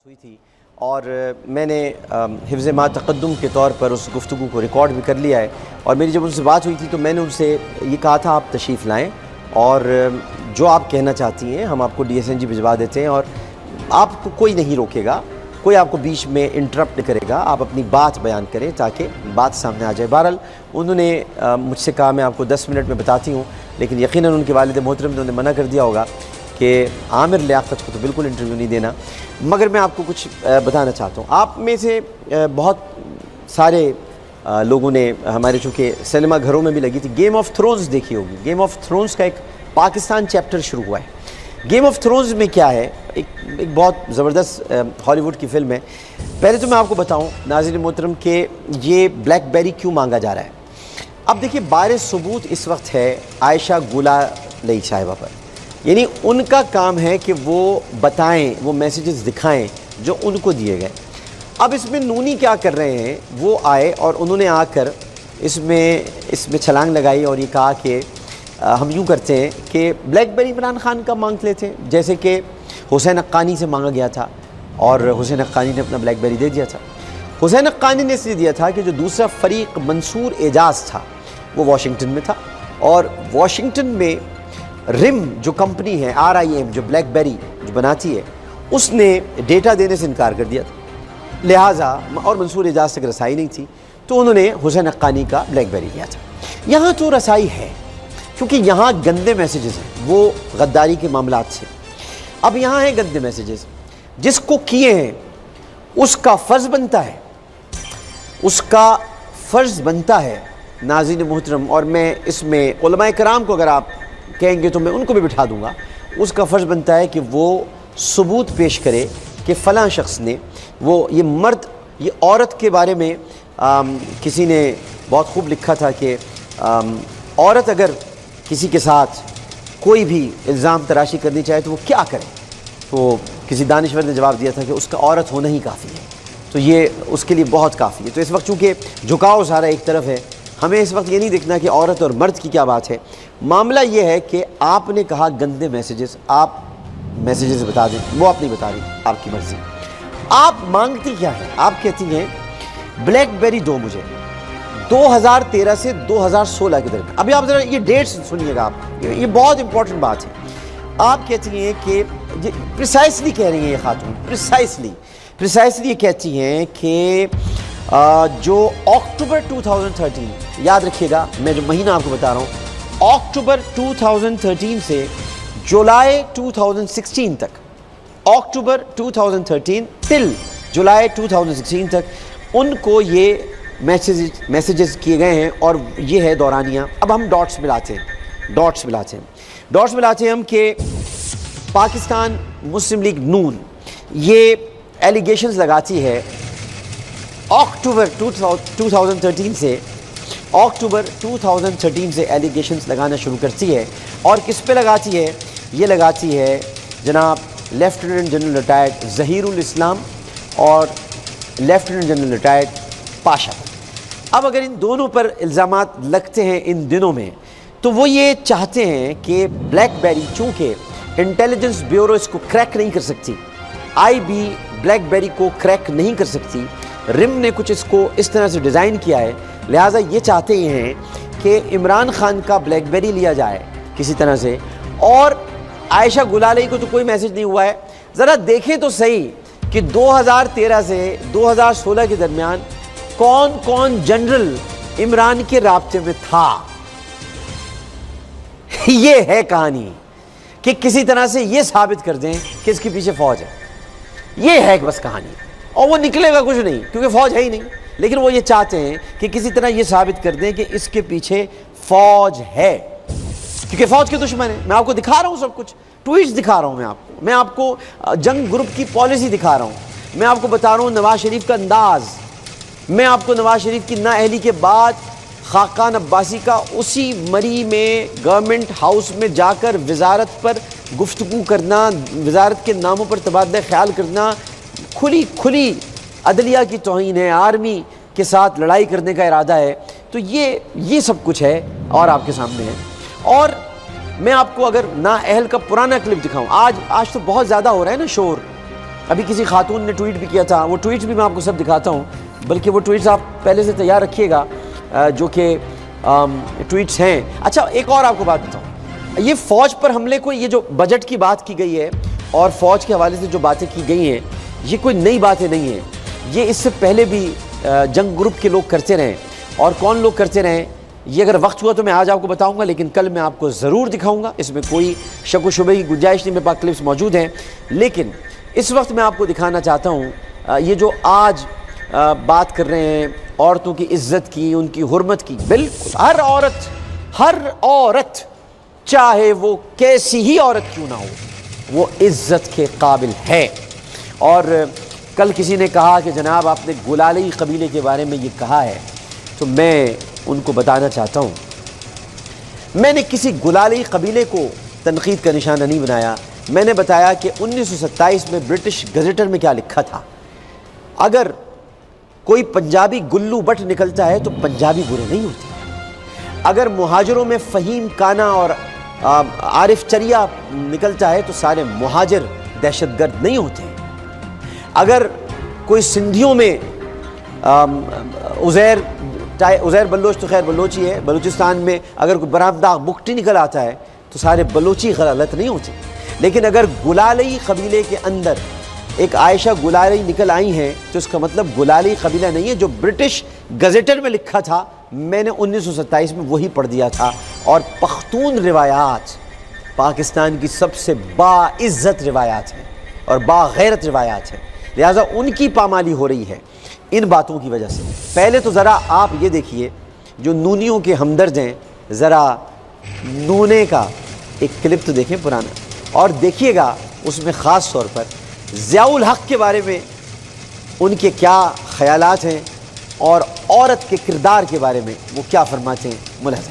हुई थी और मैंने हिफ्ज़ मा तक़द्दुम के तौर पर उस गुफ्तगू को रिकॉर्ड भी कर लिया है। और मेरी जब उनसे बात हुई थी तो मैंने उनसे ये कहा था आप तशरीफ़ लाएँ और जो आप कहना चाहती हैं हम आपको DSNG भिजवा देते हैं और आपको कोई नहीं रोकेगा, कोई आपको बीच में इंटरप्ट नहीं करेगा, आप अपनी बात बयान करें ताकि बात सामने आ जाए। बहरहाल उन्होंने मुझसे कहा मैं आपको 10 मिनट में बताती हूँ, लेकिन यकीनन उनके वालिद मोहतरम ने उन्हें मना कर दिया होगा कि आमिर लियाकत को तो बिल्कुल इंटरव्यू नहीं देना। मगर मैं आपको कुछ बताना चाहता हूँ। आप में से बहुत सारे लोगों ने हमारे चूँकि सिनेमा घरों में भी लगी थी, गेम ऑफ थ्रोन्स देखी होगी। गेम ऑफ थ्रोन्स का एक पाकिस्तान चैप्टर शुरू हुआ है। गेम ऑफ थ्रोन्स में क्या है, एक बहुत ज़बरदस्त हॉलीवुड की फ़िल्म है। पहले तो मैं आपको बताऊँ नाज़रीन मोहतरम कि ये ब्लैकबेरी क्यों मांगा जा रहा है। अब देखिए बारे सबूत इस वक्त है आयशा गुलालई साहिबा पर, यानी उनका काम है कि वो बताएं, वो मैसेजेस दिखाएं जो उनको दिए गए। अब इसमें नूनी क्या कर रहे हैं, वो आए और उन्होंने आकर इसमें छलांग लगाई और ये कहा कि हम यूँ करते हैं कि ब्लैकबेरी इमरान खान का मांग लेते हैं, जैसे कि हुसैन हक्कानी से मांगा गया था और हुसैन हक्कानी ने अपना ब्लैकबेरी दे दिया था। हुसैन हक्कानी ने इसलिए दिया था कि जो दूसरा फ़रीक मंसूर एजाज था वो वाशिंगटन में था और वाशिंगटन में रिम जो कंपनी है RIM जो ब्लैकबेरी जो बनाती है उसने डेटा देने से इनकार कर दिया था, लिहाजा और मंसूर एजाज तक रसाई नहीं थी तो उन्होंने हुसैन हक्कानी का ब्लैकबेरी लिया था। यहाँ तो रसाई है क्योंकि यहाँ गंदे मैसेजेस हैं, वो गद्दारी के मामलात से। अब यहाँ हैं गंदे मैसेजेस, जिसको किए हैं उसका फ़र्ज़ बनता है नाज़रीन मोहतरम, और मैं इसमें उलमाए कराम को अगर आप कहेंगे तो मैं उनको भी बिठा दूंगा, उसका फ़र्ज़ बनता है कि वो सबूत पेश करे कि फ़लाँ शख्स ने ये मर्द ये औरत के बारे में किसी ने बहुत खूब लिखा था कि औरत अगर किसी के साथ कोई भी इल्ज़ाम तराशी करनी चाहे तो वो क्या करे। तो किसी दानिश्वर ने जवाब दिया था कि उसका औरत होना ही काफ़ी है, तो ये उसके लिए बहुत काफ़ी है। तो इस वक्त चूँकि झुकाव सारा एक तरफ है, हमें इस वक्त ये नहीं देखना कि औरत और मर्द की क्या बात है। मामला ये है कि आपने कहा गंदे मैसेजेस, आप मैसेजेस बता दें, वो आप नहीं बता रही, आपकी मर्ज़ी। आप मांगती क्या है, आप कहती हैं ब्लैकबेरी दो मुझे 2013 से 2016 के दरमियान। अभी आप ज़रा ये डेट्स सुनिएगा, आप ये बहुत इंपॉर्टेंट बात है। आप कहती हैं कि प्रिसाइसली कह रही हैं ये खातून, प्रिसाइसली ये कहती हैं कि जो अक्टूबर 2013, याद रखिएगा मैं जो महीना आपको बता रहा हूँ, अक्टूबर 2013 से जुलाई 2016 तक, अक्टूबर 2013 टिल जुलाई 2016 तक उनको ये मैसेजेस किए गए हैं और ये है दौरानिया। अब हम डॉट्स मिलाते हैं हम कि पाकिस्तान मुस्लिम लीग नून ये एलिगेशंस लगाती है अक्टूबर 2013 से एलिगेशंस लगाना शुरू करती है। और किस पे लगाती है, ये लगाती है जनाब लेफ्टिनेंट जनरल रिटायर्ड ज़हीरुल इस्लाम और लेफ्टिनेंट जनरल रिटायर्ड पाशा। अब अगर इन दोनों पर इल्ज़ामात लगते हैं इन दिनों में, तो वो ये चाहते हैं कि ब्लैकबेरी, चूँकि इंटेलिजेंस ब्यूरो इसको क्रैक नहीं कर सकती, IB ब्लैकबेरी को क्रैक नहीं कर सकती, रिम ने कुछ इसको इस तरह से डिज़ाइन किया है, लिहाजा ये चाहते हैं कि इमरान खान का ब्लैकबेरी लिया जाए किसी तरह से। और आयशा गुलालई को तो कोई मैसेज नहीं हुआ है। ज़रा देखें तो सही कि 2013 से 2016 के दरमियान कौन कौन जनरल इमरान के राब्ते में था। ये है कहानी कि किसी तरह से ये साबित कर दें कि इसके पीछे फ़ौज है, ये है बस कहानी। और वो निकलेगा कुछ नहीं क्योंकि फ़ौज है ही नहीं, लेकिन वो ये चाहते हैं कि किसी तरह ये साबित कर दें कि इसके पीछे फ़ौज है, क्योंकि फ़ौज के दुश्मन है। मैं आपको दिखा रहा हूँ सब कुछ, ट्वीट्स दिखा रहा हूँ मैं आपको जंग ग्रुप की पॉलिसी दिखा रहा हूँ, मैं आपको बता रहा हूँ नवाज शरीफ का अंदाज़, मैं आपको नवाज शरीफ की नाअहली के बाद खाकान अब्बासी का उसी मरी में गवर्नमेंट हाउस में जाकर वजारत पर गुफ्तगू करना, वजारत के नामों पर तबादला ख्याल करना, खुली अदलिया की तौहीन है, आर्मी के साथ लड़ाई करने का इरादा है। तो ये सब कुछ है और आपके सामने है। और मैं आपको अगर नाअहल का पुराना क्लिप दिखाऊं, आज तो बहुत ज़्यादा हो रहा है ना शोर, ابھی کسی خاتون نے ٹویٹ بھی کیا تھا، وہ ٹویٹ بھی میں آپ کو سب دکھاتا ہوں، بلکہ وہ ٹویٹس آپ پہلے سے تیار رکھیے گا جو کہ ٹویٹس ہیں۔ اچھا ایک اور آپ کو بات بتاؤں، یہ فوج پر حملے کو، یہ جو بجٹ کی بات کی گئی ہے اور فوج کے حوالے سے جو باتیں کی گئی ہیں، یہ کوئی نئی باتیں نہیں ہیں، یہ اس سے پہلے بھی جنگ گروپ کے لوگ کرتے رہے، اور کون لوگ کرتے رہے یہ اگر وقت ہوا تو میں آج آپ کو بتاؤں گا، لیکن کل میں آپ کو ضرور دکھاؤں گا، اس میں کوئی شک و شبہ کی گنجائش نہیں، میرے پاس کلپس موجود ہیں۔ لیکن اس وقت میں آپ کو دکھانا چاہتا ہوں یہ جو آج بات کر رہے ہیں عورتوں کی عزت کی، ان کی حرمت کی، بالکل ہر عورت چاہے وہ کیسی ہی عورت کیوں نہ ہو، وہ عزت کے قابل ہے۔ اور کل کسی نے کہا کہ جناب آپ نے گلالئی قبیلے کے بارے میں یہ کہا ہے، تو میں ان کو بتانا چاہتا ہوں میں نے کسی گلالئی قبیلے کو تنقید کا نشانہ نہیں بنایا، میں نے بتایا کہ 1927 میں برٹش گزیٹر میں کیا لکھا تھا۔ اگر کوئی پنجابی گلو بٹ نکلتا ہے تو پنجابی برے نہیں ہوتے، اگر مہاجروں میں فہیم کانا اور عارف چریا نکلتا ہے تو سارے مہاجر دہشت گرد نہیں ہوتے، اگر کوئی سندھیوں میں عزیر بلوچ تو خیر بلوچی ہے، بلوچستان میں اگر کوئی برہمداغ بکٹی نکل آتا ہے تو سارے بلوچی غلط نہیں ہوتے، لیکن اگر گلالئی قبیلے کے اندر ایک عائشہ گلالئی نکل آئی ہیں تو اس کا مطلب گلالئی قبیلہ نہیں ہے۔ جو برٹش گزیٹر میں لکھا تھا میں نے 1927 میں وہی پڑھ دیا تھا، اور پختون روایات پاکستان کی سب سے باعزت روایات ہیں اور باغیرت روایات ہیں، لہٰذا ان کی پامالی ہو رہی ہے ان باتوں کی وجہ سے۔ پہلے تو ذرا آپ یہ دیکھیے، جو نونیوں کے ہمدرد ہیں، ذرا نونے کا ایک کلپ تو دیکھیں پرانا، اور دیکھیے گا اس میں خاص طور پر ضیاء الحق کے بارے میں ان کے کیا خیالات ہیں اور عورت کے کردار کے بارے میں وہ کیا فرماتے ہیں، ملاحظہ